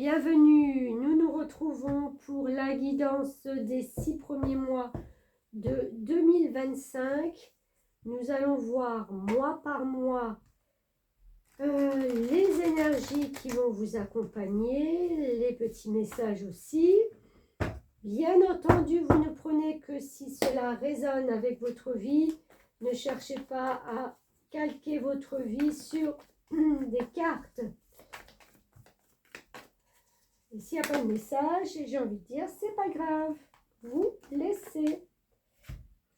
Bienvenue, nous nous retrouvons pour la guidance des 6 premiers mois de 2025. Nous allons voir mois par mois les énergies qui vont vous accompagner, les petits messages aussi. Bien entendu, vous ne prenez que si cela résonne avec votre vie. Ne cherchez pas à calquer votre vie sur des cartes. Et s'il n'y a pas de message, j'ai envie de dire, c'est pas grave. Vous laissez.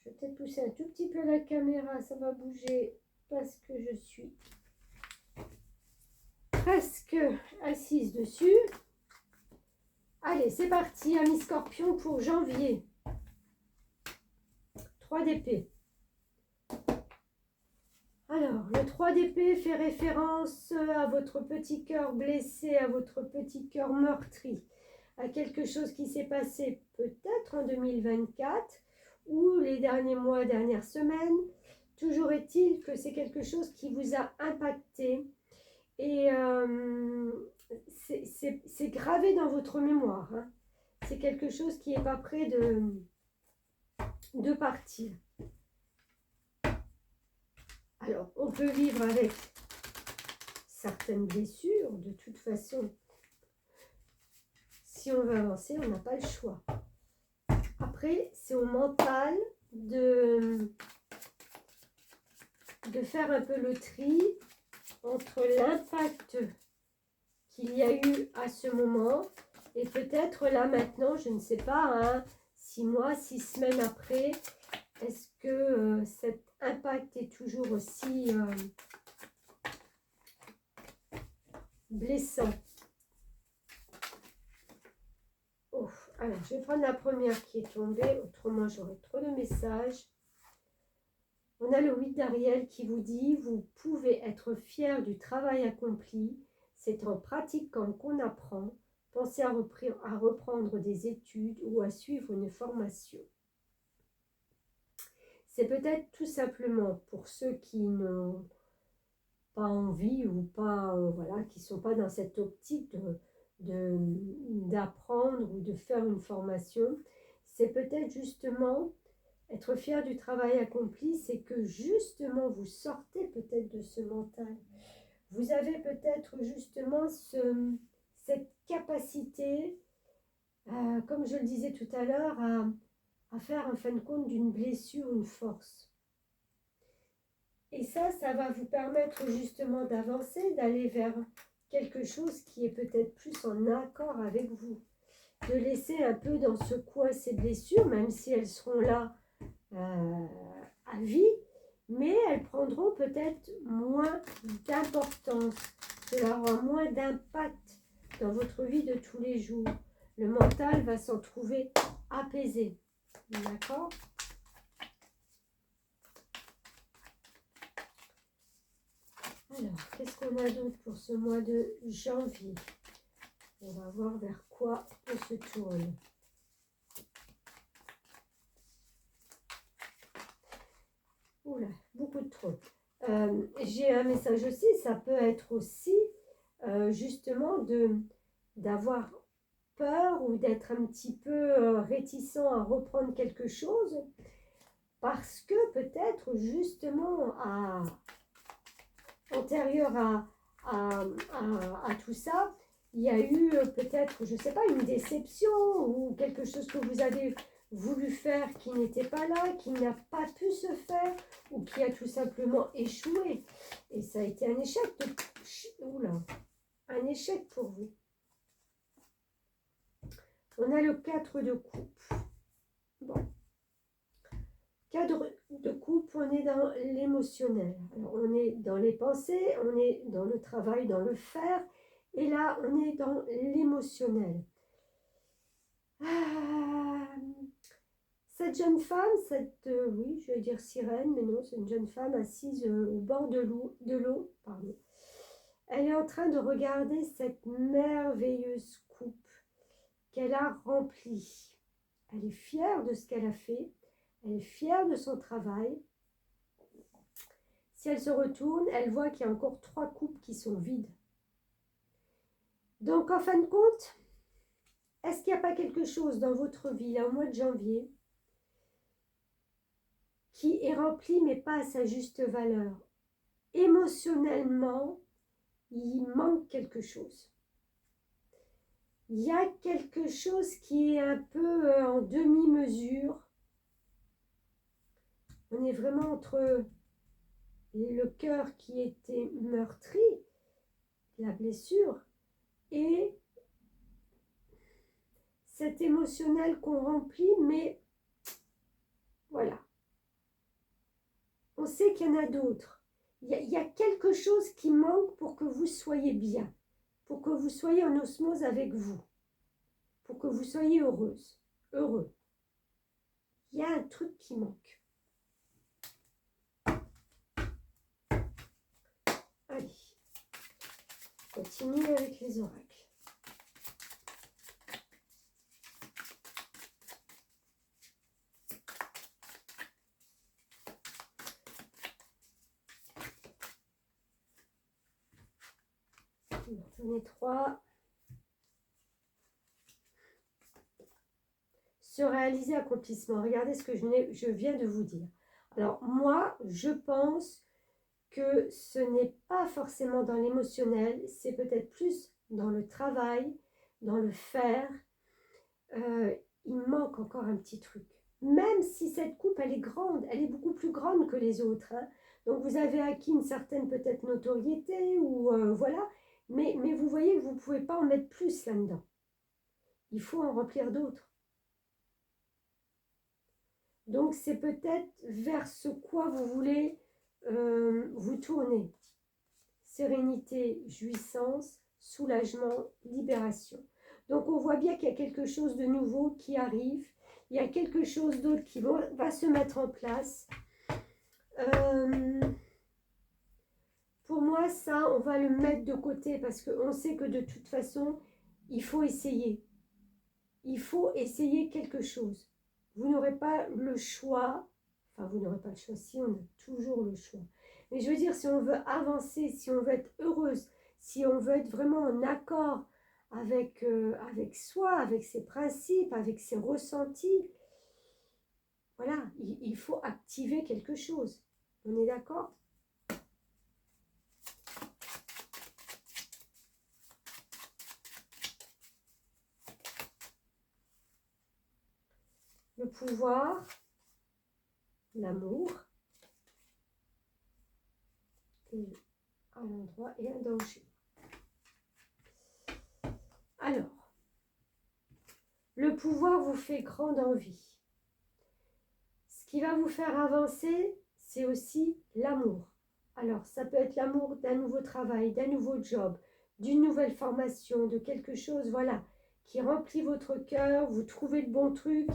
Je vais peut-être pousser un tout petit peu la caméra, ça va bouger parce que je suis presque assise dessus. Allez, c'est parti, amis scorpions, pour janvier. 3 d'épée. Alors, le 3 d'épée fait référence à votre petit cœur blessé, à votre petit cœur meurtri, à quelque chose qui s'est passé peut-être en 2024 ou les derniers mois, dernières semaines. Toujours est-il que c'est quelque chose qui vous a impacté et c'est gravé dans votre mémoire. Hein. C'est quelque chose qui n'est pas prêt de partir. Alors, on peut vivre avec certaines blessures. De toute façon, si on veut avancer, on n'a pas le choix. Après, c'est au mental de faire un peu le tri entre l'impact qu'il y a eu à ce moment et peut-être là maintenant, je ne sais pas, 6 mois, 6 semaines après, est-ce que cet impact est toujours aussi blessant? Oh, alors, je vais prendre la première qui est tombée, autrement j'aurai trop de messages. On a le 8 d'Ariel qui vous dit « Vous pouvez être fier du travail accompli. C'est en pratiquant qu'on apprend. Pensez à reprendre des études ou à suivre une formation. » C'est peut-être tout simplement pour ceux qui n'ont pas envie ou pas, voilà, qui ne sont pas dans cette optique d'apprendre ou de faire une formation. C'est peut-être justement être fier du travail accompli, c'est que justement vous sortez peut-être de ce mental. Vous avez peut-être justement cette capacité, comme je le disais tout à l'heure, à faire en fin de compte d'une blessure une force. Et ça va vous permettre justement d'avancer, d'aller vers quelque chose qui est peut-être plus en accord avec vous. De laisser un peu dans ce coin ces blessures, même si elles seront là à vie, mais elles prendront peut-être moins d'importance. Cela aura moins d'impact dans votre vie de tous les jours. Le mental va s'en trouver apaisé. D'accord ? Alors, qu'est-ce qu'on a d'autre pour ce mois de janvier? On va voir vers quoi on se tourne. Oula, beaucoup de trop. J'ai un message aussi, ça peut être aussi justement d'avoir peur ou d'être un petit peu réticent à reprendre quelque chose parce que peut-être justement antérieur à tout ça, il y a eu peut-être, je ne sais pas, une déception ou quelque chose que vous avez voulu faire qui n'était pas là, qui n'a pas pu se faire ou qui a tout simplement échoué. Et ça a été un échec un échec pour vous. On a le 4 de coupe. Bon. 4 de coupe, on est dans l'émotionnel. Alors, on est dans les pensées, on est dans le travail, dans le faire. Et là, on est dans l'émotionnel. Cette jeune femme, oui, je vais dire sirène, mais non, c'est une jeune femme assise au bord de l'eau, pardon. Elle est en train de regarder cette merveilleuse coupe qu'elle a remplie. Elle est fière de ce qu'elle a fait, elle est fière de son travail. Si elle se retourne, elle voit qu'il y a encore 3 coupes qui sont vides. Donc, en fin de compte, est-ce qu'il n'y a pas quelque chose dans votre vie, là, au mois de janvier, qui est rempli, mais pas à sa juste valeur? Émotionnellement, il manque quelque chose. Il y a quelque chose qui est un peu en demi-mesure. On est vraiment entre le cœur qui était meurtri, la blessure, et cet émotionnel qu'on remplit, mais voilà. On sait qu'il y en a d'autres. Il y a quelque chose qui manque pour que vous soyez bien, pour que vous soyez en osmose avec vous, pour que vous soyez heureuse, heureux. Il y a un truc qui manque. Allez, continue avec les oracles. J'en ai 3. Se réaliser accomplissement. Regardez ce que je viens de vous dire. Alors moi, je pense que ce n'est pas forcément dans l'émotionnel, c'est peut-être plus dans le travail, dans le faire. Il manque encore un petit truc. Même si cette coupe, elle est grande, elle est beaucoup plus grande que les autres. Hein. Donc vous avez acquis une certaine peut-être notoriété ou voilà. Mais vous voyez que vous ne pouvez pas en mettre plus là-dedans. Il faut en remplir d'autres. Donc c'est peut-être vers ce quoi vous voulez vous tourner. Sérénité, jouissance, soulagement, libération. Donc on voit bien qu'il y a quelque chose de nouveau qui arrive. Il y a quelque chose d'autre qui va se mettre en place. Pour moi, ça, on va le mettre de côté parce qu'on sait que de toute façon, il faut essayer. Il faut essayer quelque chose. Vous n'aurez pas le choix. Enfin, vous n'aurez pas le choix, si on a toujours le choix. Mais je veux dire, si on veut avancer, si on veut être heureuse, si on veut être vraiment en accord avec, avec soi, avec ses principes, avec ses ressentis, voilà, il faut activer quelque chose. On est d'accord ? Le pouvoir, l'amour, et à l'endroit et un danger. Alors, le pouvoir vous fait grande envie. Ce qui va vous faire avancer, c'est aussi l'amour. Alors, ça peut être l'amour d'un nouveau travail, d'un nouveau job, d'une nouvelle formation, de quelque chose, voilà, qui remplit votre cœur, vous trouvez le bon truc,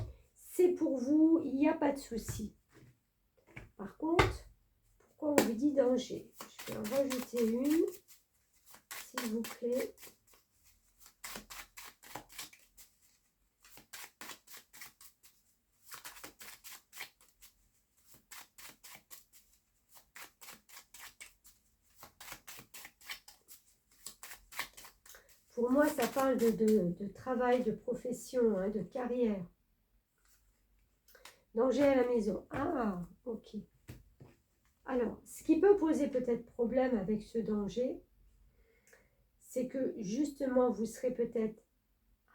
c'est pour vous, il n'y a pas de souci. Par contre, pourquoi on vous dit danger? Je vais en rajouter une, s'il vous plaît. Pour moi, ça parle de travail, de profession, hein, de carrière. Danger à la maison. Ah, ok. Alors, ce qui peut poser peut-être problème avec ce danger, c'est que justement, vous serez peut-être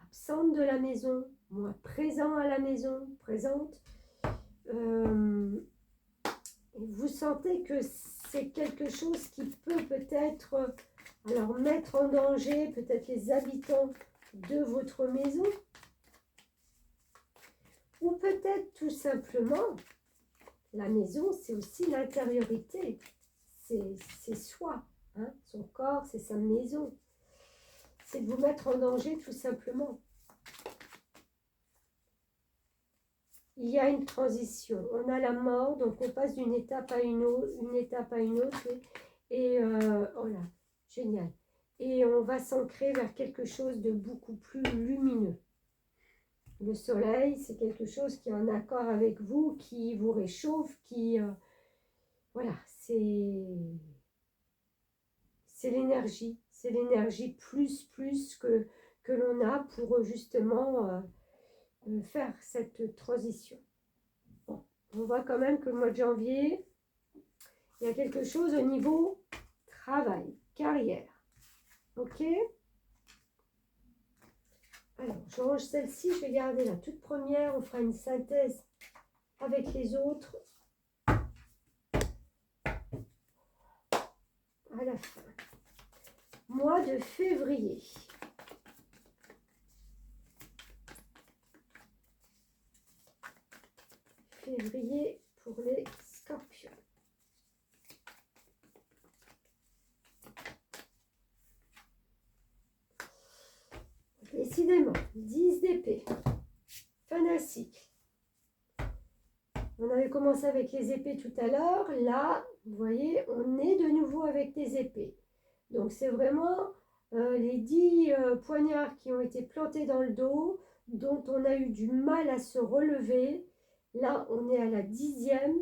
absente de la maison, moins présent à la maison, présente. Vous sentez que c'est quelque chose qui peut peut-être alors mettre en danger peut-être les habitants de votre maison. Ou peut-être tout simplement, la maison, c'est aussi l'intériorité. C'est soi, hein? Son corps, c'est sa maison. C'est de vous mettre en danger tout simplement. Il y a une transition. On a la mort, donc on passe d'une étape à une autre, et voilà, génial. Et on va s'ancrer vers quelque chose de beaucoup plus lumineux. Le soleil, c'est quelque chose qui est en accord avec vous, qui vous réchauffe, qui... voilà, c'est l'énergie, C'est l'énergie plus que l'on a pour justement faire cette transition. Bon, on voit quand même que le mois de janvier, il y a quelque chose au niveau travail, carrière. Ok? Alors, je range celle-ci, je vais garder la toute première, on fera une synthèse avec les autres à la fin. Mois de février. Février pour les scorpions. Décidément, 10 d'épée. Fin d'un cycle. On avait commencé avec les épées tout à l'heure. Là, vous voyez, on est de nouveau avec des épées. Donc, c'est vraiment les 10 poignards qui ont été plantés dans le dos, dont on a eu du mal à se relever. Là, on est à la 10e.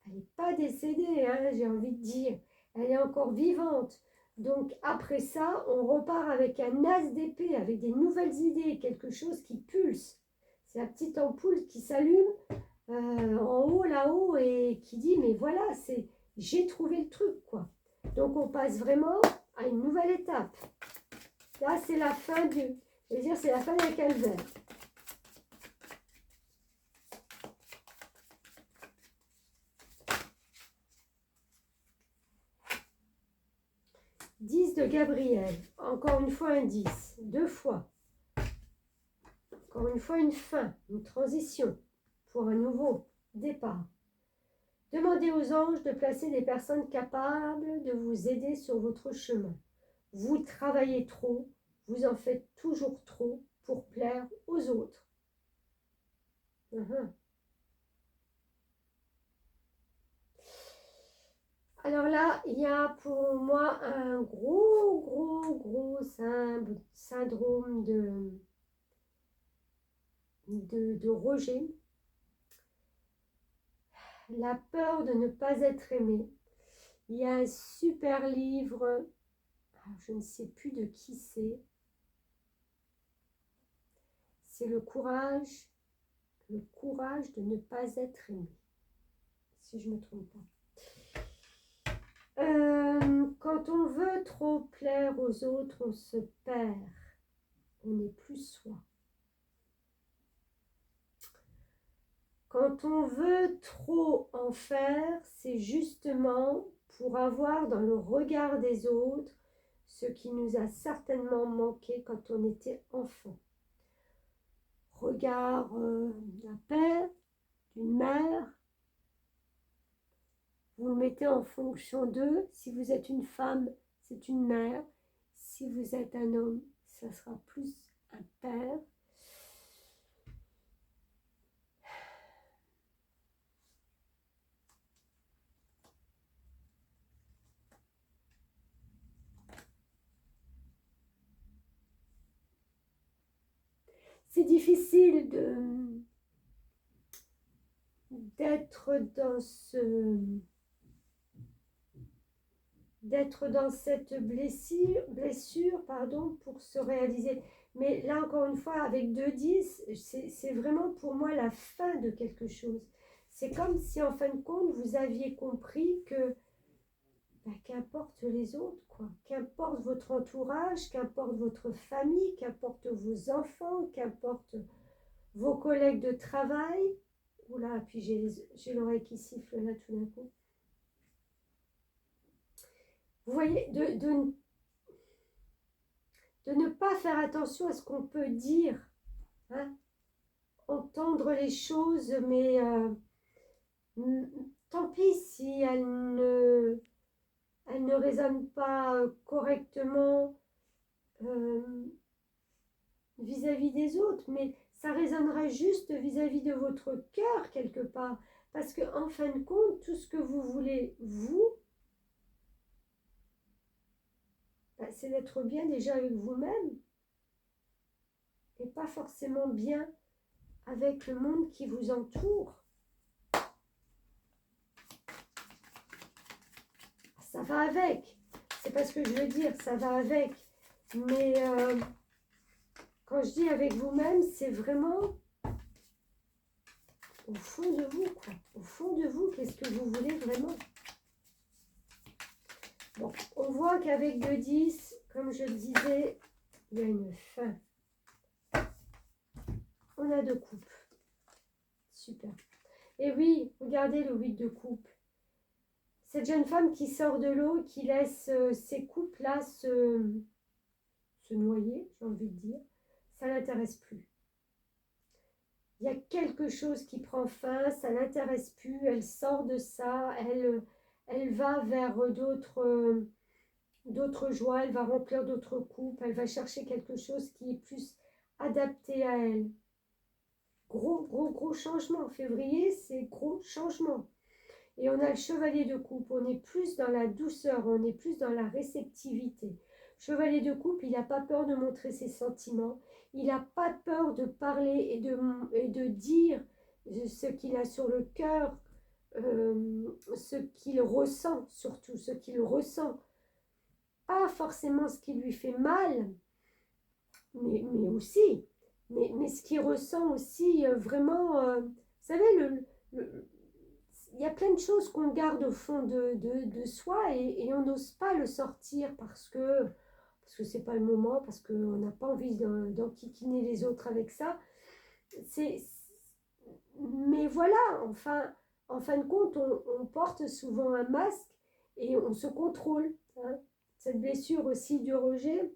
Elle n'est pas décédée, hein, j'ai envie de dire. Elle est encore vivante. Donc, après ça, on repart avec un as d'épée, avec des nouvelles idées, quelque chose qui pulse. C'est la petite ampoule qui s'allume en haut, là-haut, et qui dit, mais voilà, j'ai trouvé le truc, quoi. Donc, on passe vraiment à une nouvelle étape. Là, c'est la fin je veux dire, c'est la fin d'un calvaire. De Gabriel, encore une fois un 10, 2 fois, encore une fois une fin, une transition pour un nouveau départ. Demandez aux anges de placer des personnes capables de vous aider sur votre chemin. Vous travaillez trop, vous en faites toujours trop pour plaire aux autres. Alors là, il y a pour moi un gros syndrome de rejet. La peur de ne pas être aimé. Il y a un super livre, je ne sais plus de qui c'est. C'est le courage de ne pas être aimé, si je ne me trompe pas. Quand on veut trop plaire aux autres, on se perd. On n'est plus soi. Quand on veut trop en faire, c'est justement pour avoir dans le regard des autres ce qui nous a certainement manqué quand on était enfant. Regard d'un père, d'une mère. Vous le mettez en fonction d'eux. Si vous êtes une femme, c'est une mère. Si vous êtes un homme, ça sera plus un père. C'est difficile d'être dans cette blessure pour se réaliser. Mais là, encore une fois, avec 2-10, c'est vraiment pour moi la fin de quelque chose. C'est comme si, en fin de compte, vous aviez compris que qu'importe les autres, quoi. Qu'importe votre entourage, qu'importe votre famille, qu'importe vos enfants, qu'importe vos collègues de travail. Oula, puis j'ai l'oreille qui siffle là tout d'un coup. Vous voyez, de ne pas faire attention à ce qu'on peut dire, hein? Entendre les choses, mais tant pis si elles ne résonnent pas correctement vis-à-vis des autres, mais ça résonnera juste vis-à-vis de votre cœur quelque part, parce qu'en fin de compte, tout ce que vous voulez, c'est d'être bien déjà avec vous-même et pas forcément bien avec le monde qui vous entoure. Ça va avec. c'est pas ce que je veux dire, ça va avec. Mais quand je dis avec vous-même, c'est vraiment au fond de vous, quoi. Au fond de vous, qu'est-ce que vous voulez vraiment? Bon, on voit qu'avec le 10, comme je le disais, il y a une fin. On a 2 coupes. Super. Et oui, regardez le 8 de coupe. Cette jeune femme qui sort de l'eau, qui laisse ces coupes-là se noyer, j'ai envie de dire, ça ne l'intéresse plus. Il y a quelque chose qui prend fin, ça ne l'intéresse plus, elle sort de ça, elle va vers d'autres joies, elle va remplir d'autres coupes, elle va chercher quelque chose qui est plus adapté à elle. Gros changement. Février, c'est gros changement. Et on a le chevalier de coupe, on est plus dans la douceur, on est plus dans la réceptivité. Chevalier de coupe, il n'a pas peur de montrer ses sentiments, il n'a pas peur de parler et de dire ce qu'il a sur le cœur, ce qu'il ressent surtout, ce qu'il ressent. Pas forcément ce qui lui fait mal, mais aussi, mais ce qu'il ressent aussi vraiment, vous savez, il y a plein de choses qu'on garde au fond de soi et on n'ose pas le sortir parce que c'est pas le moment, parce qu'on n'a pas envie d'enquiquiner les autres avec ça. Mais voilà, enfin, en fin de compte, on porte souvent un masque et on se contrôle. Hein. Cette blessure aussi du rejet,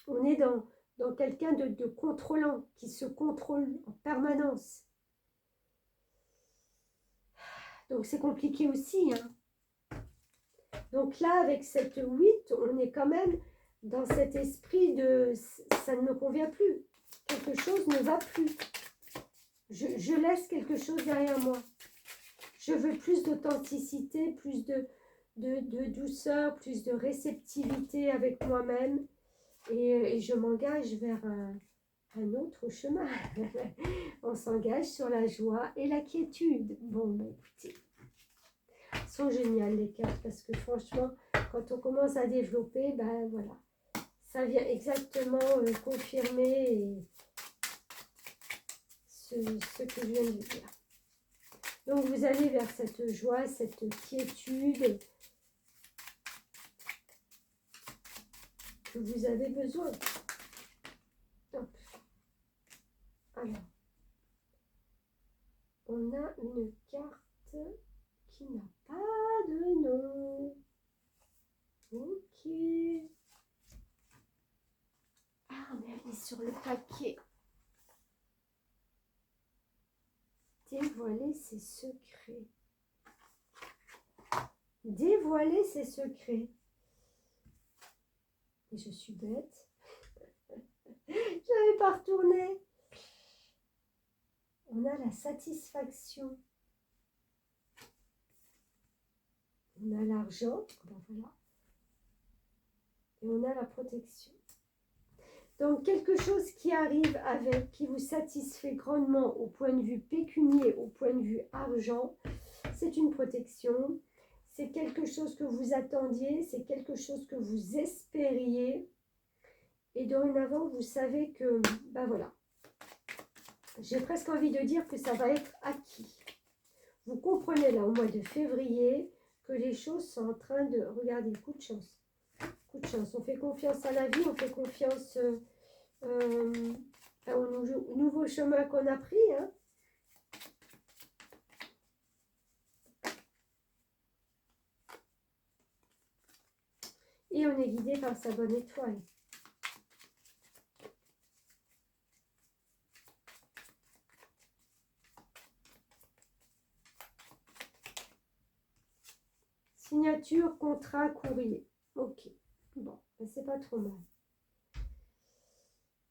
on est dans quelqu'un de contrôlant, qui se contrôle en permanence. Donc c'est compliqué aussi. Hein. Donc là, avec cette 8, on est quand même dans cet esprit de ça ne me convient plus. Quelque chose ne va plus. Je laisse quelque chose derrière moi. Je veux plus d'authenticité, plus de douceur, plus de réceptivité avec moi-même. Et je m'engage vers un autre chemin. On s'engage sur la joie et la quiétude. Bon, ben écoutez, elles sont géniales les cartes parce que franchement, quand on commence à développer, ben voilà, ça vient exactement confirmer ce que je viens de dire. Donc vous allez vers cette joie, cette quiétude que vous avez besoin. Hop. Alors, on a une carte qui n'a pas de nom. Ok. Ah, mais elle est sur le paquet. Dévoiler ses secrets. Dévoiler ses secrets. Et je suis bête. Je n'avais pas retourné. On a la satisfaction. On a l'argent. Ben voilà. Et on a la protection. Donc, quelque chose qui arrive avec, qui vous satisfait grandement au point de vue pécunier, au point de vue argent, c'est une protection. C'est quelque chose que vous attendiez, c'est quelque chose que vous espériez. Et dorénavant, vous savez que, ben voilà, j'ai presque envie de dire que ça va être acquis. Vous comprenez là, au mois de février, que les choses sont en train de... Regardez, coup de chance. Coup de chance. On fait confiance à la vie, on fait confiance au nouveau chemin qu'on a pris. Hein. Et on est guidé par sa bonne étoile. Signature, contrat, courrier. Ok. Bon, c'est pas trop mal.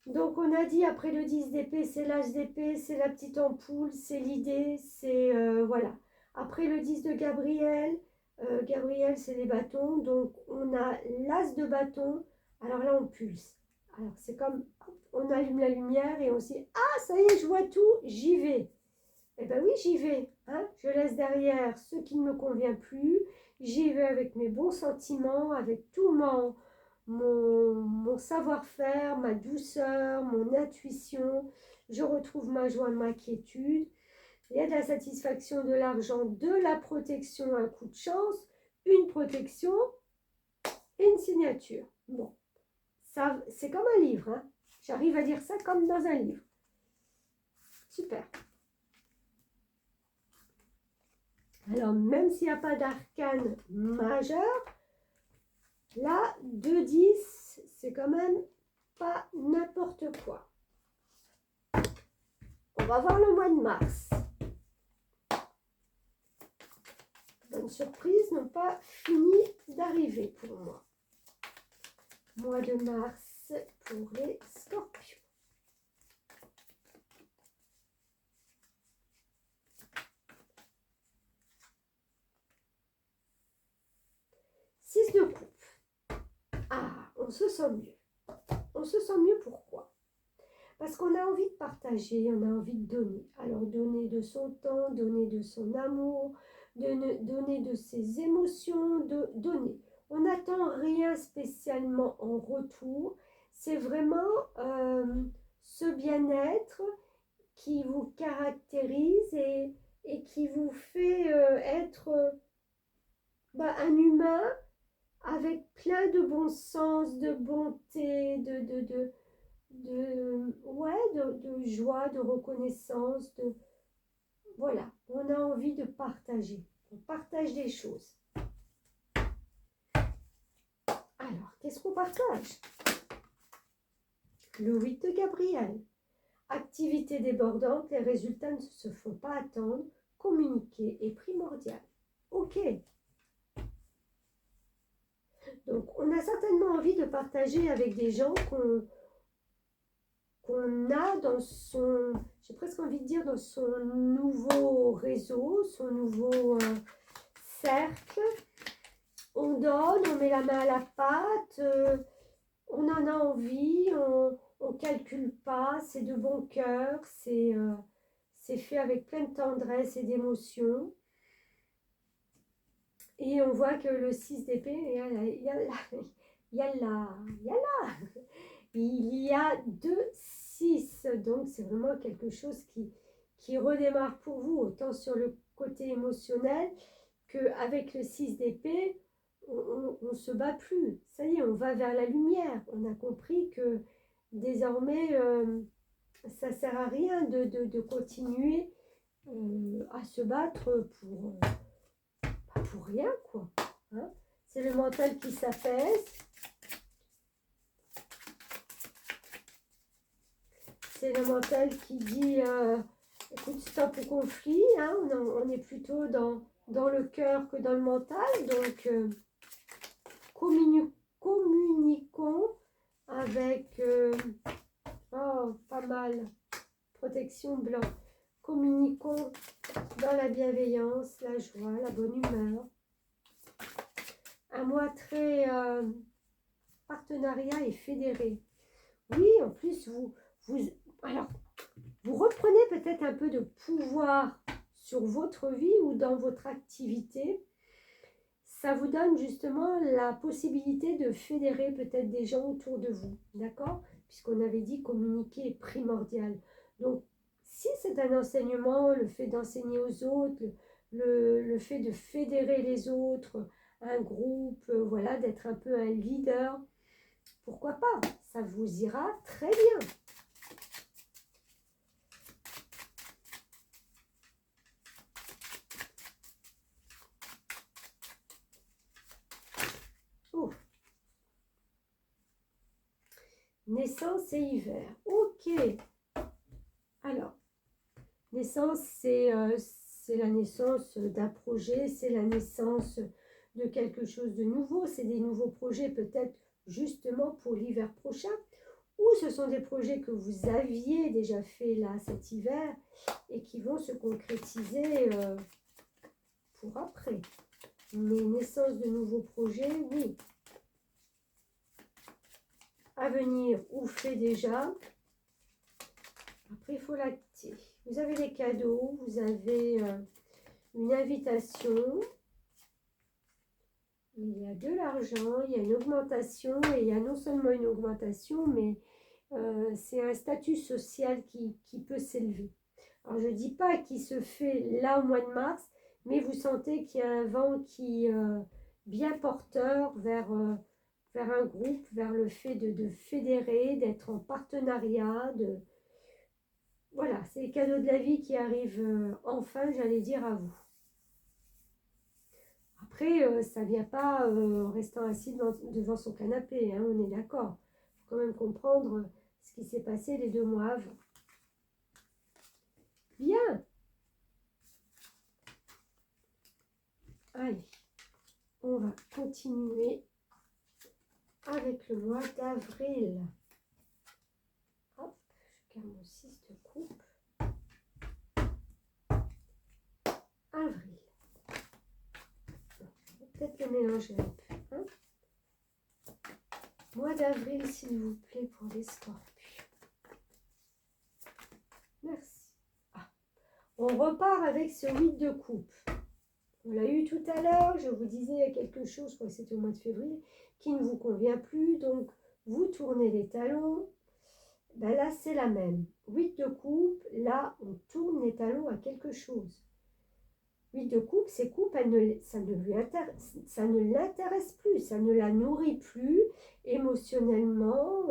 Donc, on a dit après le 10 d'épée, c'est l'as d'épée, c'est la petite ampoule, c'est l'idée, c'est... voilà. Après le 10 de Gabriel, Gabriel, c'est les bâtons. Donc, on a l'as de bâton. Alors là, on pulse. Alors, c'est comme, hop, on allume la lumière et on se dit, ah, ça y est, je vois tout, j'y vais. Eh bien oui, j'y vais. Hein. Je laisse derrière ce qui ne me convient plus. J'y vais avec mes bons sentiments, avec tout mon savoir-faire, ma douceur, mon intuition. Je retrouve ma joie, ma quiétude. Il y a de la satisfaction, de l'argent, de la protection, un coup de chance, une protection et une signature. Bon, ça, c'est comme un livre. Hein. J'arrive à dire ça comme dans un livre. Super. Alors, même s'il n'y a pas d'arcane majeur, là, 2-10, c'est quand même pas n'importe quoi. On va voir le mois de mars. Bonnes surprises n'ont pas fini d'arriver pour moi. Mois de mars pour les scorpions. Six de coupe. Ah, on se sent mieux. On se sent mieux, pourquoi? Parce qu'on a envie de partager, on a envie de donner. Alors, donner de son temps, donner de son amour, donner de ses émotions, donner. On n'attend rien spécialement en retour. C'est vraiment ce bien-être qui vous caractérise et qui vous fait être un humain avec plein de bon sens, de bonté, de joie, de reconnaissance, voilà, on a envie de partager. On partage des choses. Alors, qu'est-ce qu'on partage? Le 8 de Gabriel. Activité débordante, les résultats ne se font pas attendre. Communiquer est primordial. Ok. Donc, on a certainement envie de partager avec des gens qu'on a dans son, j'ai presque envie de dire, dans son nouveau réseau, son nouveau cercle. On donne, on met la main à la pâte, on en a envie, on ne calcule pas, c'est de bon cœur, c'est fait avec plein de tendresse et d'émotion. Et on voit que le 6 d'épée, il y a 2-6, donc c'est vraiment quelque chose qui redémarre pour vous, autant sur le côté émotionnel qu'avec le 6 d'épée, on ne se bat plus. Ça y est, on va vers la lumière. On a compris que désormais, ça ne sert à rien de continuer à se battre pour rien, quoi. Hein? C'est le mental qui s'apaise. C'est le mental qui dit écoute, stop au conflit. Hein? On est plutôt dans le cœur que dans le mental. Donc, communiquons avec pas mal. Protection blanc. Communiquons dans la bienveillance, la joie, la bonne humeur. Un mois très partenariat et fédéré. Oui, en plus, vous reprenez peut-être un peu de pouvoir sur votre vie ou dans votre activité. Ça vous donne justement la possibilité de fédérer peut-être des gens autour de vous, d'accord? Puisqu'on avait dit communiquer est primordial. Donc, si c'est un enseignement, le fait d'enseigner aux autres, le fait de fédérer les autres, un groupe, voilà, d'être un peu un leader, pourquoi pas? Ça vous ira très bien. Oh. Naissance et hiver. Ok. Alors, naissance, c'est la naissance d'un projet, c'est la naissance de quelque chose de nouveau, c'est des nouveaux projets peut-être justement pour l'hiver prochain, ou ce sont des projets que vous aviez déjà fait là cet hiver et qui vont se concrétiser pour après. Mais naissance de nouveaux projets, oui. À venir ou fait déjà. Après, il faut l'acter. Vous Vous avez les cadeaux, vous avez une invitation, il y a de l'argent, il y a une augmentation, et il y a non seulement une augmentation, mais c'est un statut social qui peut s'élever. Alors je ne dis pas qu'il se fait là au mois de mars, mais vous sentez qu'il y a un vent qui bien porteur vers un groupe, vers le fait de fédérer, d'être en partenariat, voilà, c'est les cadeaux de la vie qui arrivent enfin, j'allais dire, à vous. Après, ça ne vient pas en restant assis devant son canapé, hein, on est d'accord. Il faut quand même comprendre ce qui s'est passé les 2 mois avant. Bien. Allez, on va continuer avec le mois d'avril. Hop, je garde mon 6 de coupe. Avril. Peut-être le mélanger un peu. Hein, mois d'avril, s'il vous plaît, pour les scorpions. Merci. Ah, on repart avec ce 8 de coupe. On l'a eu tout à l'heure, je vous disais il y a quelque chose, je crois que c'était au mois de février, qui ne vous convient plus. Donc, vous tournez les talons. Ben là, c'est la même. 8 de coupe, là, on tourne les talons à quelque chose. 8 de coupe, ces coupes, ça ne l'intéresse plus, ça ne la nourrit plus émotionnellement,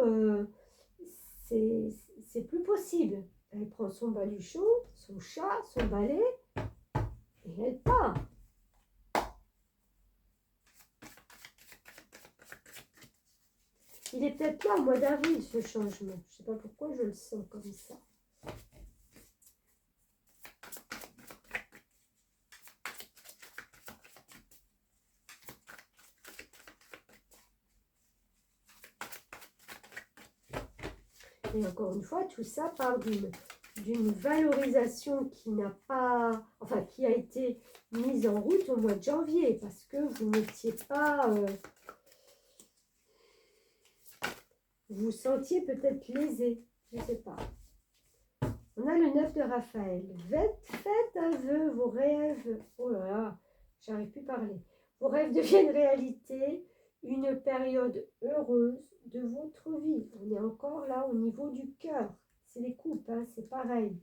c'est plus possible. Elle prend son baluchon, son chat, son balai, et elle part. Il est peut-être là au mois d'avril, ce changement. Je ne sais pas pourquoi je le sens comme ça. Et encore une fois, tout ça part d'une valorisation qui n'a pas, enfin, qui a été mise en route au mois de janvier, parce que vous n'étiez pas, vous sentiez peut-être lésé, je ne sais pas. On a le 9 de Raphaël. Faites un vœu, vos rêves, oh là là, j'arrive plus à parler. Vos rêves deviennent réalité, une période heureuse de votre vie. On est encore là au niveau du cœur. C'est les coupes, hein, c'est pareil.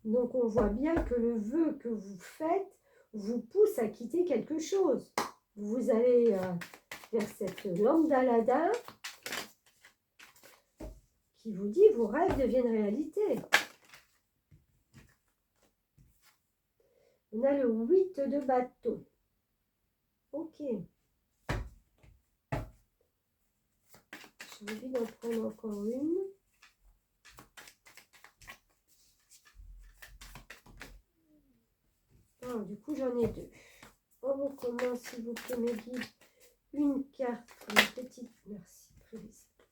Donc on voit bien que le vœu que vous faites vous pousse à quitter quelque chose. Vous allez vers cette lampe d'Aladin qui vous dit vos rêves deviennent réalité. On a le 8 de bâton. Ok. J'ai envie d'en prendre encore une. Ah, du coup, j'en ai 2. On recommence, s'il vous plaît, mes guides. Une carte, une petite. Merci, prévisible.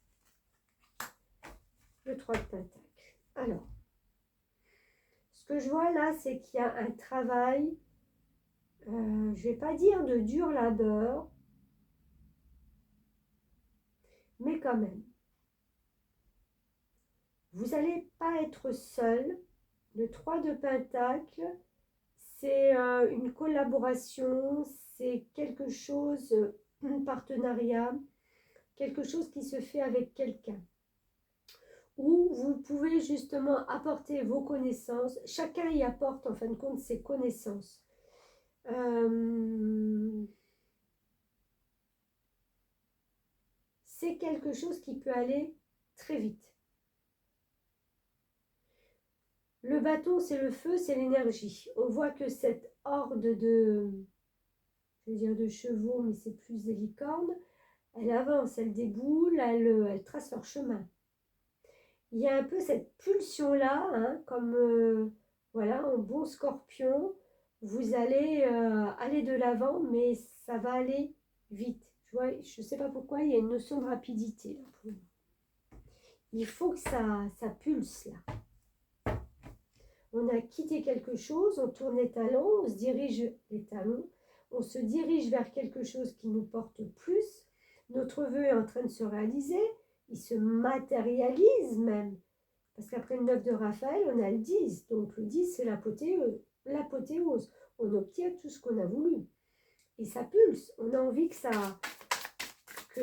Le 3 de pentacle. Alors, ce que je vois là, c'est qu'il y a un travail, je ne vais pas dire de dur labeur, mais quand même. Vous n'allez pas être seul. Le 3 de pentacle, c'est une collaboration, c'est quelque chose, un partenariat, quelque chose qui se fait avec quelqu'un. Où vous pouvez justement apporter vos connaissances. Chacun y apporte en fin de compte ses connaissances. C'est quelque chose qui peut aller très vite. Le bâton, c'est le feu, c'est l'énergie. On voit que cette horde je vais dire de chevaux, mais c'est plus des licornes, elle avance, elle déboule, elle trace leur chemin. Il y a un peu cette pulsion-là, hein, comme voilà, en bon scorpion, vous allez aller de l'avant, mais ça va aller vite. Je ne sais pas pourquoi, il y a une notion de rapidité. Là, il faut que ça pulse là. On a quitté quelque chose, on tourne les talons, on se dirige les talons, on se dirige vers quelque chose qui nous porte plus. Notre vœu est en train de se réaliser, il se matérialise même. Parce qu'après le 9 de Raphaël, on a le 10. Donc le 10, c'est l'apothéose. On obtient tout ce qu'on a voulu. Et ça pulse. On a envie que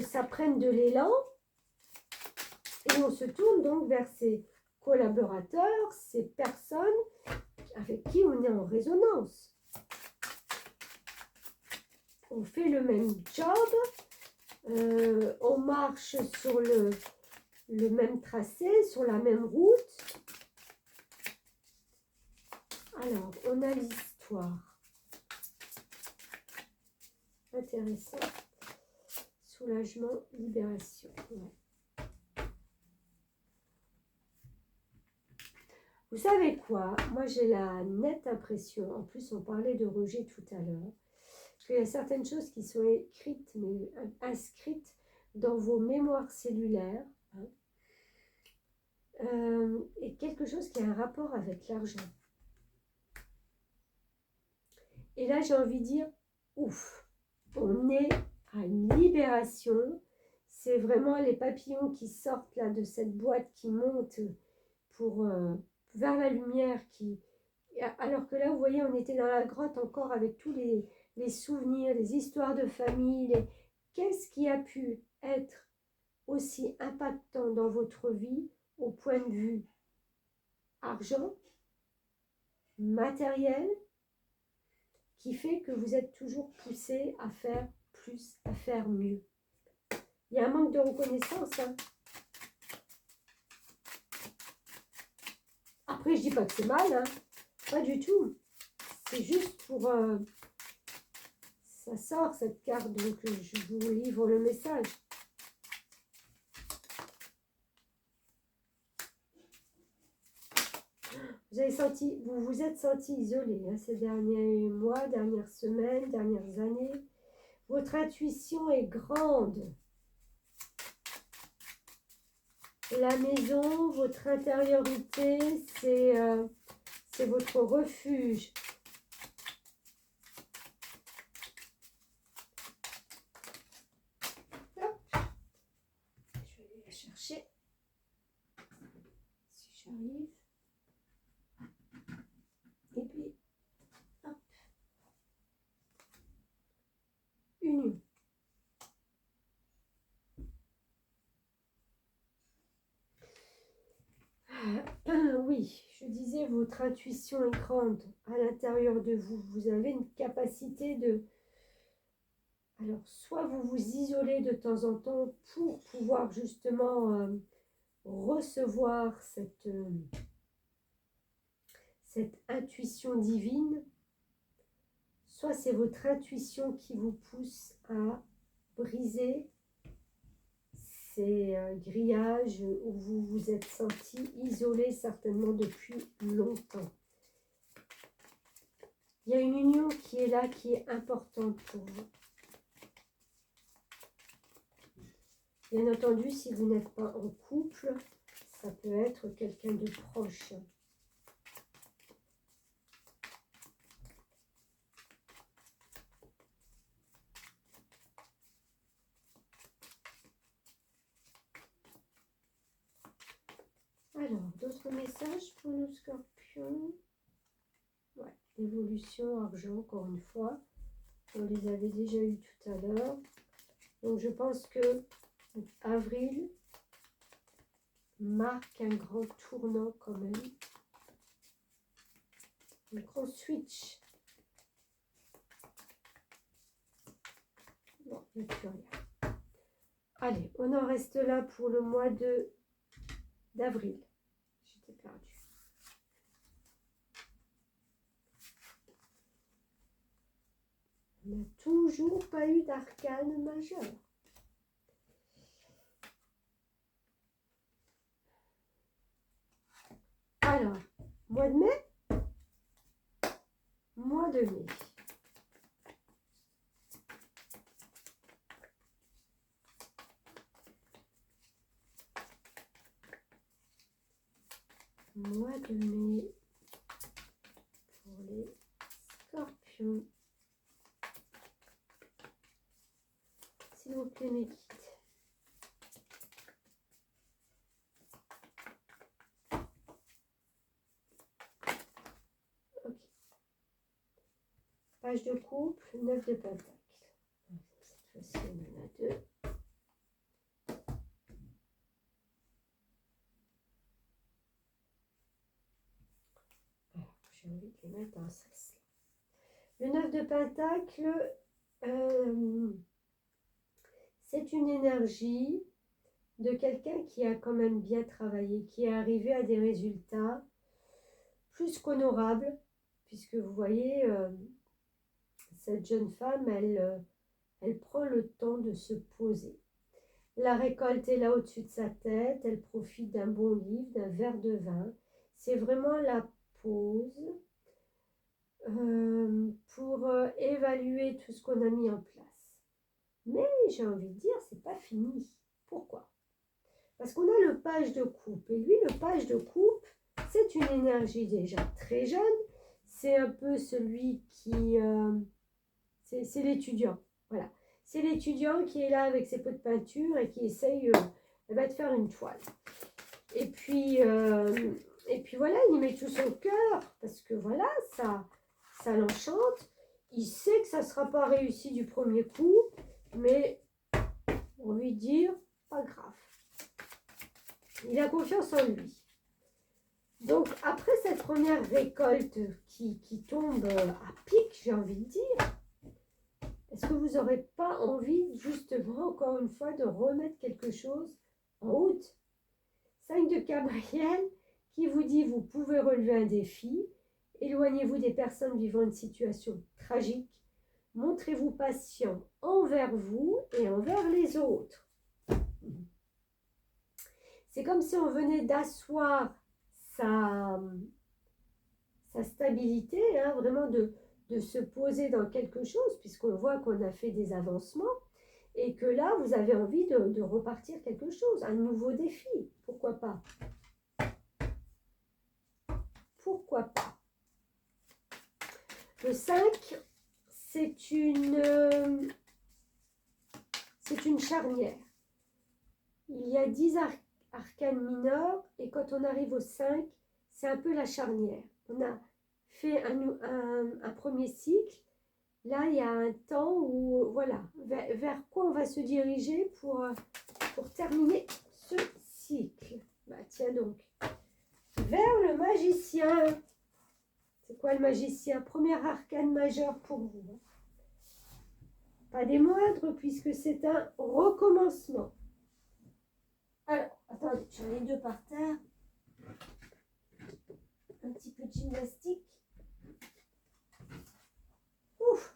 ça prenne de l'élan. Et on se tourne donc vers ces collaborateurs, ces personnes avec qui on est en résonance. On fait le même job, on marche sur le même tracé, sur la même route. Alors, on a l'histoire. Intéressant. Soulagement, libération. Ouais. Vous savez quoi? Moi, j'ai la nette impression, en plus on parlait de rejet tout à l'heure, qu'il y a certaines choses qui sont écrites, mais inscrites dans vos mémoires cellulaires, hein, et quelque chose qui a un rapport avec l'argent. Et là, j'ai envie de dire, ouf, on est à une libération. C'est vraiment les papillons qui sortent là de cette boîte qui monte pour... vers la lumière, alors que là, vous voyez, on était dans la grotte encore avec tous les souvenirs, les histoires de famille. Qu'est-ce qui a pu être aussi impactant dans votre vie au point de vue argent, matériel, qui fait que vous êtes toujours poussé à faire plus, à faire mieux. Il y a un manque de reconnaissance, hein. Après, je dis pas que c'est mal, hein. Pas du tout. C'est juste pour... ça sort cette carte, donc je vous livre le message. Vous vous êtes senti isolé, hein, ces derniers mois, dernières semaines, dernières années. Votre intuition est grande. La maison, votre intériorité, c'est votre refuge. Hop. Je vais aller la chercher. Si j'arrive. Et puis, hop. Union. Oui, je disais, votre intuition est grande à l'intérieur de vous. Vous avez une capacité de... Alors, soit vous vous isolez de temps en temps pour pouvoir justement recevoir cette intuition divine, soit c'est votre intuition qui vous pousse à briser ces grillages où vous vous êtes senti isolé certainement depuis longtemps. Il y a une union qui est là, qui est importante pour vous. Bien entendu, si vous n'êtes pas en couple, ça peut être quelqu'un de proche. Alors, d'autres messages pour nos scorpions? Ouais, évolution, argent, encore une fois. On les avait déjà eu tout à l'heure. Donc, je pense que avril marque un grand tournant quand même. Un grand switch. Bon, il n'y a plus rien. Allez, on en reste là pour le mois d'avril. J'étais perdue. On n'a toujours pas eu d'arcane majeur. Alors, mois de mai? Mois de mai. Mois de mai pour les scorpions. S'il vous plaît, mes guides. Page de couple, 9 de pentacles. Cette fois-ci, on en a 2. Alors, j'ai envie de les mettre dans ce sens. Le 9 de pentacles, c'est une énergie de quelqu'un qui a quand même bien travaillé, qui est arrivé à des résultats plus qu'honorables, puisque vous voyez, cette jeune femme, elle prend le temps de se poser. La récolte est là au-dessus de sa tête, elle profite d'un bon livre, d'un verre de vin. C'est vraiment la pause pour évaluer tout ce qu'on a mis en place. Mais j'ai envie de dire, c'est pas fini. Pourquoi? Parce qu'on a le page de coupe. Et lui, le page de coupe, c'est une énergie déjà très jeune. C'est un peu celui qui... c'est l'étudiant. Voilà. C'est l'étudiant qui est là avec ses pots de peinture et qui essaye de faire une toile. Et puis voilà, il y met tout son cœur. Parce que voilà, ça l'enchante. Il sait que ça ne sera pas réussi du premier coup. Mais on lui dire, pas grave. Il a confiance en lui. Donc, après cette première récolte qui tombe à pic, j'ai envie de dire, est-ce que vous n'aurez pas envie, justement, encore une fois, de remettre quelque chose en route? 5 de Gabriel qui vous dit, vous pouvez relever un défi, éloignez-vous des personnes vivant une situation tragique, montrez-vous patient envers vous et envers les autres. C'est comme si on venait d'asseoir sa stabilité, hein, vraiment de se poser dans quelque chose, puisqu'on voit qu'on a fait des avancements, et que là, vous avez envie de repartir quelque chose, un nouveau défi. Pourquoi pas? Pourquoi pas? Le 5, c'est une charnière. Il y a 10 arcanes mineures, et quand on arrive au 5, c'est un peu la charnière. On a fait un premier cycle. Là, il y a un temps où, voilà, vers quoi on va se diriger pour terminer ce cycle. Bah, tiens donc. Vers le magicien. C'est quoi le magicien? Première arcane majeure pour vous. Pas des moindres, puisque c'est un recommencement. Alors, attendez, j'en ai 2 par terre. Un petit peu de gymnastique. Ouf,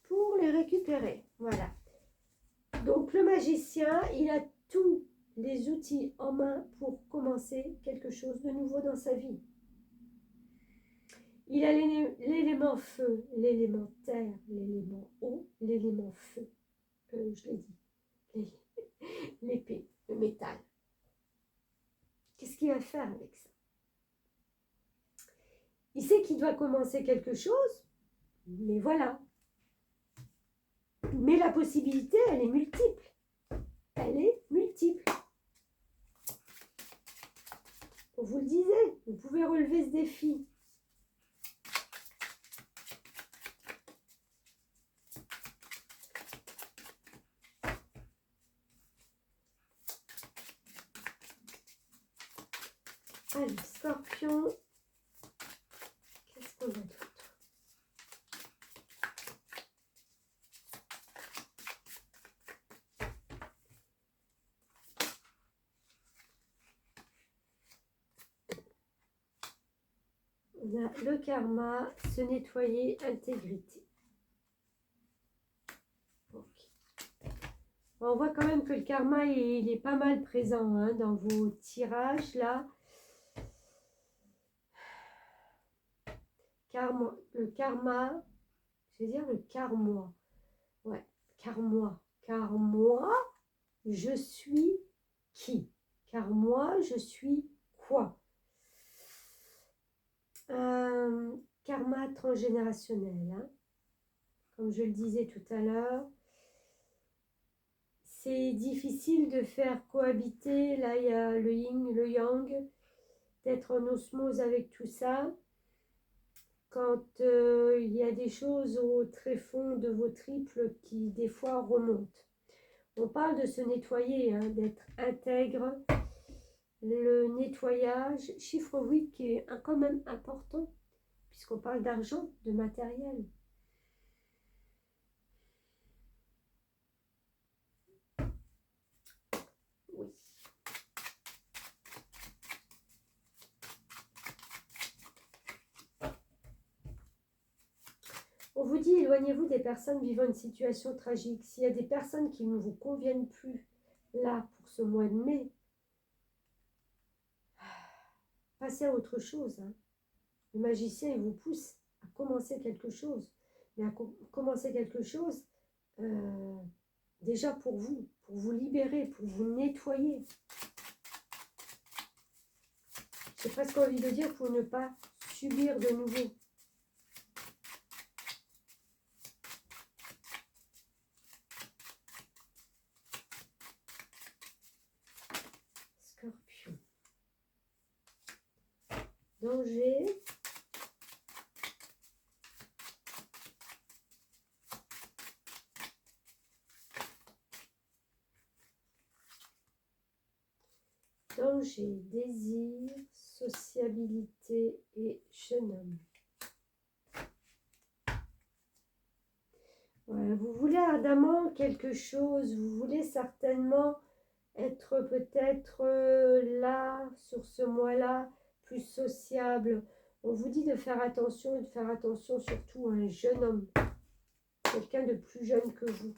pour les récupérer. Voilà. Donc, le magicien, il a tous les outils en main pour commencer quelque chose de nouveau dans sa vie. Il a l'élément feu, l'élément terre, l'élément eau, l'élément feu. Je l'ai dit. L'épée, le métal. Qu'est-ce qu'il va faire avec ça? Il sait qu'il doit commencer quelque chose, mais voilà. Mais la possibilité, elle est multiple. Elle est multiple. On vous le disait, vous pouvez relever ce défi. Allez, Scorpion. Qu'est-ce qu'on a d'autre? On a le karma, se nettoyer, intégrité. Okay. On voit quand même que le karma, il est pas mal présent hein, dans vos tirages là. Le karma, je vais dire le karma. Ouais, karma. Car moi, je suis qui? Car moi, je suis quoi? Karma transgénérationnel. Hein. Comme je le disais tout à l'heure, c'est difficile de faire cohabiter. Là, il y a le yin, le yang, d'être en osmose avec tout ça. quand il y a des choses au tréfonds de vos triples qui des fois remontent. On parle de se nettoyer, hein, d'être intègre. Le nettoyage, chiffre 8 qui est quand même important, puisqu'on parle d'argent, de matériel. Oui. On vous dit, éloignez-vous des personnes vivant une situation tragique. S'il y a des personnes qui ne vous conviennent plus, là, pour ce mois de mai, passez à autre chose. Hein. Le magicien, il vous pousse à commencer quelque chose. Mais à commencer quelque chose, déjà pour vous libérer, pour vous nettoyer. J'ai presque envie de dire pour ne pas subir de nouveau. Scorpion. Danger. Danger, désir, sociabilité et jeune homme. Ouais, vous voulez ardemment quelque chose, vous voulez certainement être peut-être là, sur ce mois-là, plus sociable. On vous dit de faire attention et de faire attention surtout à un jeune homme, quelqu'un de plus jeune que vous.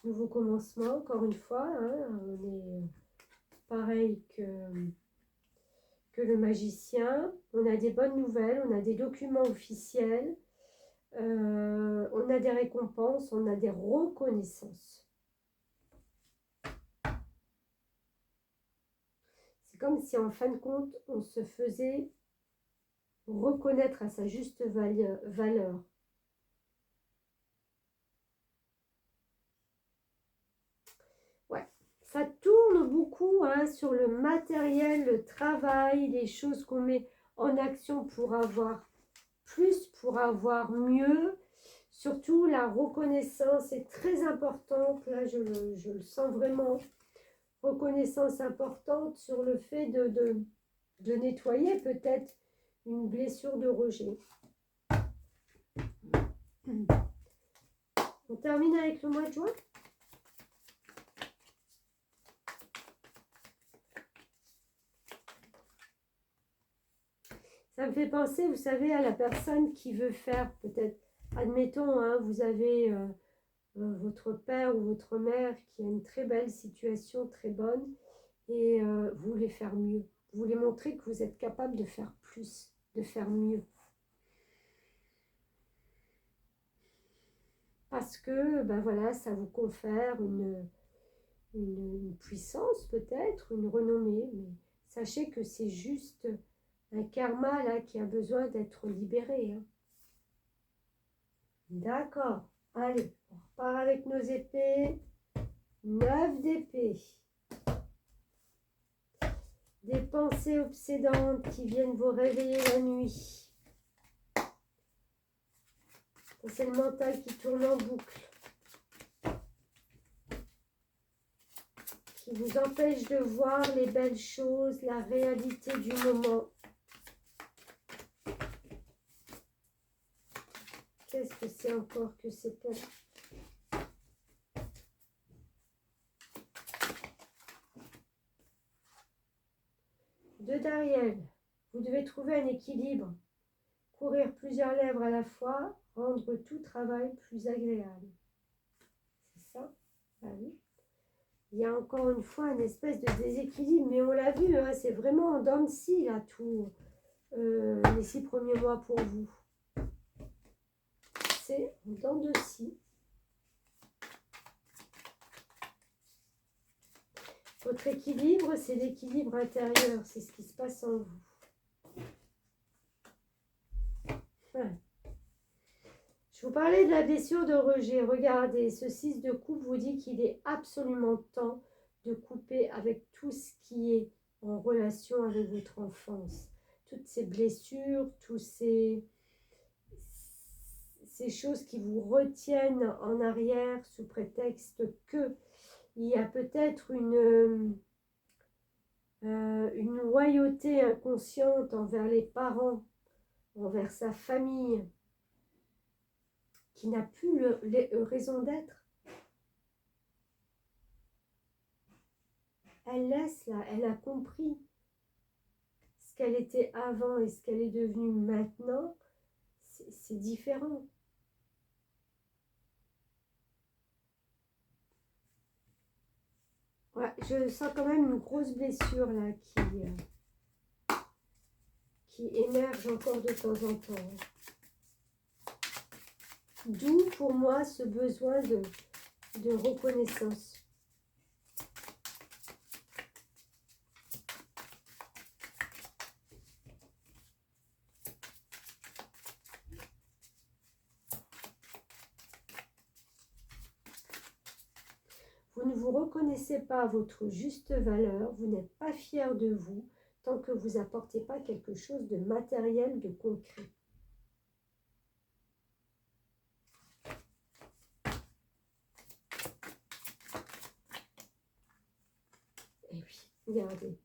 Nouveau commencement, encore une fois, hein, on est pareil que le magicien. On a des bonnes nouvelles, on a des documents officiels, on a des récompenses, on a des reconnaissances. C'est comme si en fin de compte, on se faisait reconnaître à sa juste valeur. Ça tourne beaucoup hein, sur le matériel, le travail, les choses qu'on met en action pour avoir plus, pour avoir mieux. Surtout, la reconnaissance est très importante. Là, je le sens vraiment. Reconnaissance importante sur le fait de nettoyer peut-être une blessure de rejet. On termine avec le mois de juin. Ça me fait penser, vous savez, à la personne qui veut faire, peut-être, admettons, hein, vous avez votre père ou votre mère qui a une très belle situation, très bonne, et vous voulez faire mieux. Vous voulez montrer que vous êtes capable de faire plus, de faire mieux. Parce que, ben voilà, ça vous confère une puissance peut-être, une renommée, mais sachez que c'est juste un karma là qui a besoin d'être libéré. Hein. D'accord. Allez, on repart avec nos épées. 9 d'épée. Des pensées obsédantes qui viennent vous réveiller la nuit. C'est le mental qui tourne en boucle. Qui vous empêche de voir les belles choses, la réalité du moment. Qu'est-ce que c'est encore que ces peurs? Deux d'Ariel. Vous devez trouver un équilibre. Courir plusieurs lèvres à la fois, rendre tout travail plus agréable. C'est ça? Ah oui. Il y a encore une fois une espèce de déséquilibre, mais on l'a vu, hein, c'est vraiment en dents de scie, là, tout, les 6 premiers mois pour vous. C'est en dents de scie. Votre équilibre, c'est l'équilibre intérieur, c'est ce qui se passe en vous. Voilà. Je vous parlais de la blessure de rejet. Regardez, ce 6 de coupe vous dit qu'il est absolument temps de couper avec tout ce qui est en relation avec votre enfance. Toutes ces blessures, tous ces choses qui vous retiennent en arrière sous prétexte que il y a peut-être une loyauté inconsciente envers les parents, envers sa famille, qui n'a plus raison d'être. Elle laisse là, elle a compris ce qu'elle était avant et ce qu'elle est devenue maintenant, c'est différent. Ouais, je sens quand même une grosse blessure là qui émerge encore de temps en temps. D'où pour moi ce besoin de reconnaissance. Vous ne vous reconnaissez pas à votre juste valeur, vous n'êtes pas fier de vous tant que vous n'apportez pas quelque chose de matériel, de concret. Et oui, regardez,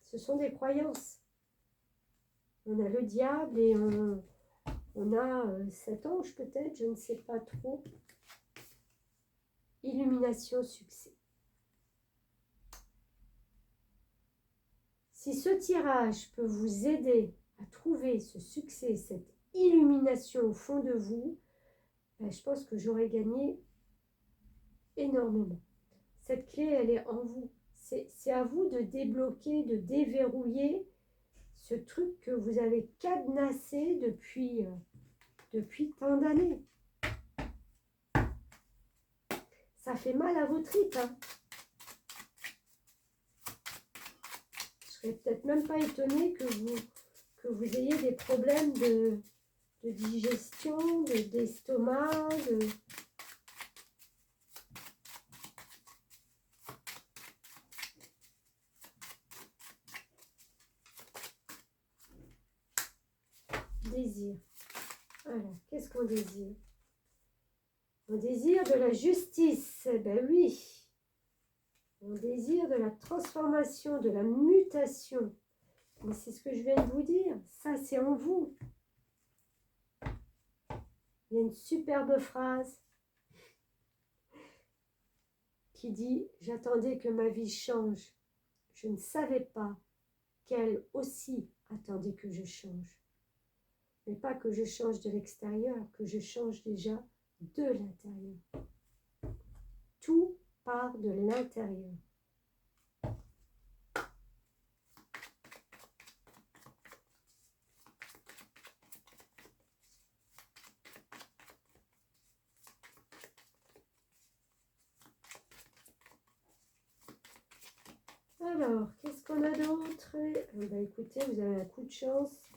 ce sont des croyances. On a le diable et on a cet ange peut-être, je ne sais pas trop. Illumination, succès. Si ce tirage peut vous aider à trouver ce succès, cette illumination au fond de vous, ben, je pense que j'aurais gagné énormément. Cette clé, elle est en vous. C'est à vous de débloquer, de déverrouiller ce truc que vous avez cadenassé depuis tant d'années. Ça fait mal à vos tripes, hein. Je serais peut-être même pas étonnée que vous ayez des problèmes de digestion, d'estomac, désir. Voilà, qu'est-ce qu'on désire? On désire de la justice, eh ben oui. On désire de la transformation, de la mutation. Mais c'est ce que je viens de vous dire. Ça, c'est en vous. Il y a une superbe phrase qui dit « J'attendais que ma vie change. Je ne savais pas qu'elle aussi attendait que je change. » Mais pas que je change de l'extérieur, que je change déjà de l'intérieur. Tout part de l'intérieur. Alors, qu'est-ce qu'on a d'autre? Ben, écoutez, vous avez un coup de chance.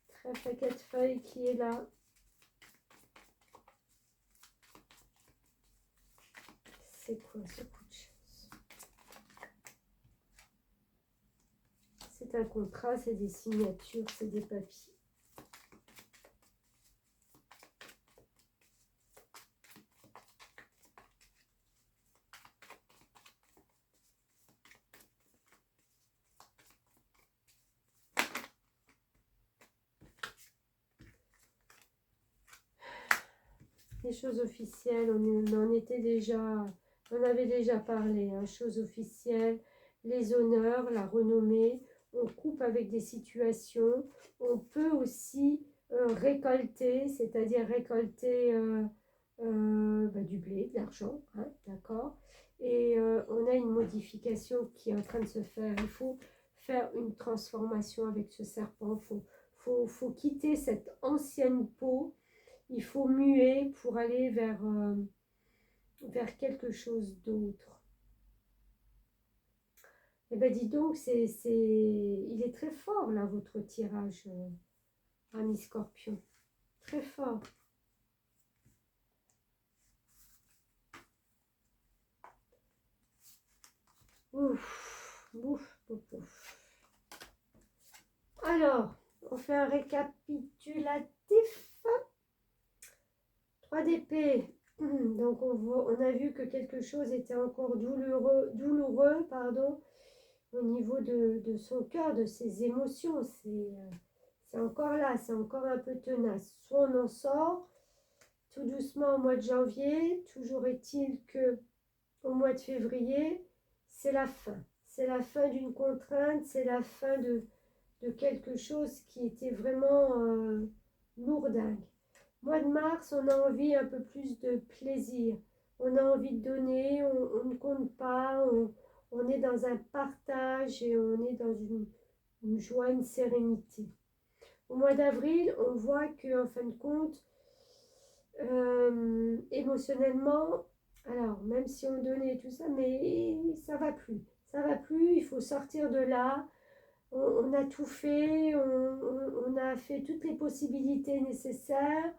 Très paquet de feuilles qui est là. C'est quoi ce coup de chance? C'est un contrat, c'est des signatures, c'est des papiers. Les choses officielles, on avait déjà parlé, hein, choses officielles, les honneurs, la renommée, on coupe avec des situations, on peut aussi récolter, c'est-à-dire récolter du blé, de l'argent, hein, d'accord, et on a une modification qui est en train de se faire, il faut faire une transformation avec ce serpent, faut quitter cette ancienne peau. Il faut muer pour aller vers quelque chose d'autre. Eh bien, dis donc, il est très fort, là, votre tirage, ami Scorpion. Très fort. Ouf, ouf, ouf, ouf. Alors, on fait un récapitulatif. 3 d'épée. Donc, on a vu que quelque chose était encore douloureux, pardon, au niveau de son cœur, de ses émotions. C'est encore là, c'est encore un peu tenace. Soit on en sort tout doucement au mois de janvier, toujours est-il que au mois de février, c'est la fin. C'est la fin d'une contrainte, c'est la fin de quelque chose qui était vraiment lourdingue. Mois de mars, on a envie un peu plus de plaisir. On a envie de donner, on ne compte pas, on est dans un partage et on est dans une joie, une sérénité. Au mois d'avril, on voit qu'en fin de compte, émotionnellement, alors même si on donnait tout ça, mais ça va plus. Ça va plus, il faut sortir de là. On a tout fait, on a fait toutes les possibilités nécessaires.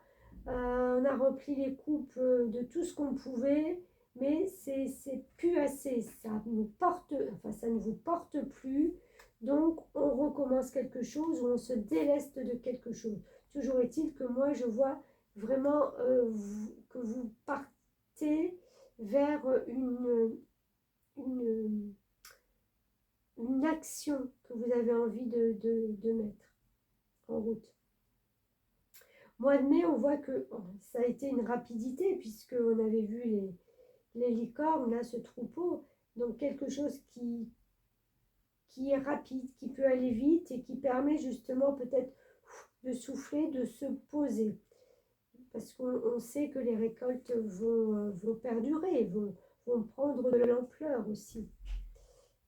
On a rempli les coupes de tout ce qu'on pouvait, mais c'est plus assez. Ça nous porte, enfin ça ne vous porte plus. Donc on recommence quelque chose ou on se déleste de quelque chose. Toujours est-il que moi je vois vraiment que vous partez vers une, une action que vous avez envie de mettre en route. Mois de mai, on voit que ça a été une rapidité puisqu'on avait vu les licornes, là, ce troupeau. Donc quelque chose qui est rapide, qui peut aller vite et qui permet justement peut-être de souffler, de se poser. Parce qu'on sait que les récoltes vont perdurer, vont prendre de l'ampleur aussi.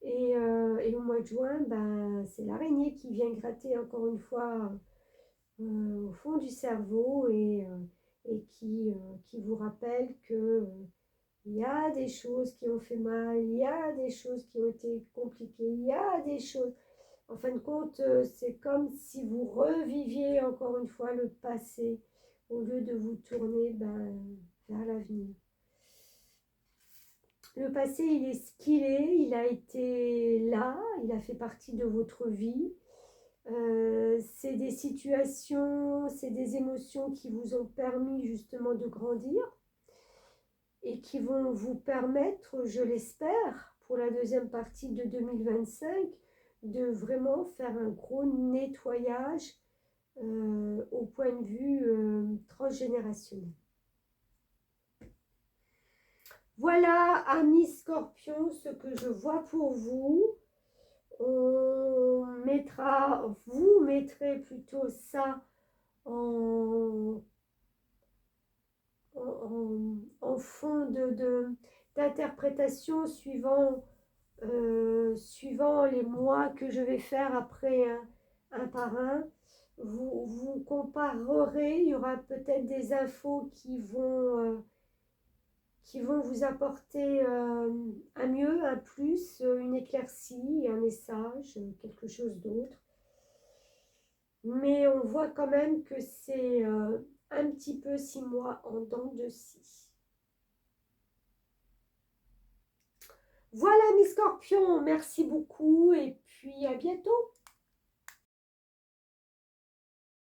Et au mois de juin, ben, c'est l'araignée qui vient gratter encore une fois au fond du cerveau et qui vous rappelle que il y a des choses qui ont fait mal, il y a des choses qui ont été compliquées, il y a des choses. En fin de compte, c'est comme si vous reviviez encore une fois le passé au lieu de vous tourner vers l'avenir. Le passé, il est ce qu'il est, il a été là, il a fait partie de votre vie. C'est des situations, c'est des émotions qui vous ont permis justement de grandir et qui vont vous permettre, je l'espère, pour la deuxième partie de 2025, de vraiment faire un gros nettoyage au point de vue transgénérationnel. Voilà, amis scorpions, ce que je vois pour vous. Vous mettrez plutôt ça en fond d'interprétation suivant les mois que je vais faire après un par un. Vous comparerez, il y aura peut-être des infos qui vont vous apporter un mieux, un plus, une éclaircie, un message, quelque chose d'autre. Mais on voit quand même que c'est un petit peu 6 mois en dents de scie. Voilà mes scorpions, merci beaucoup.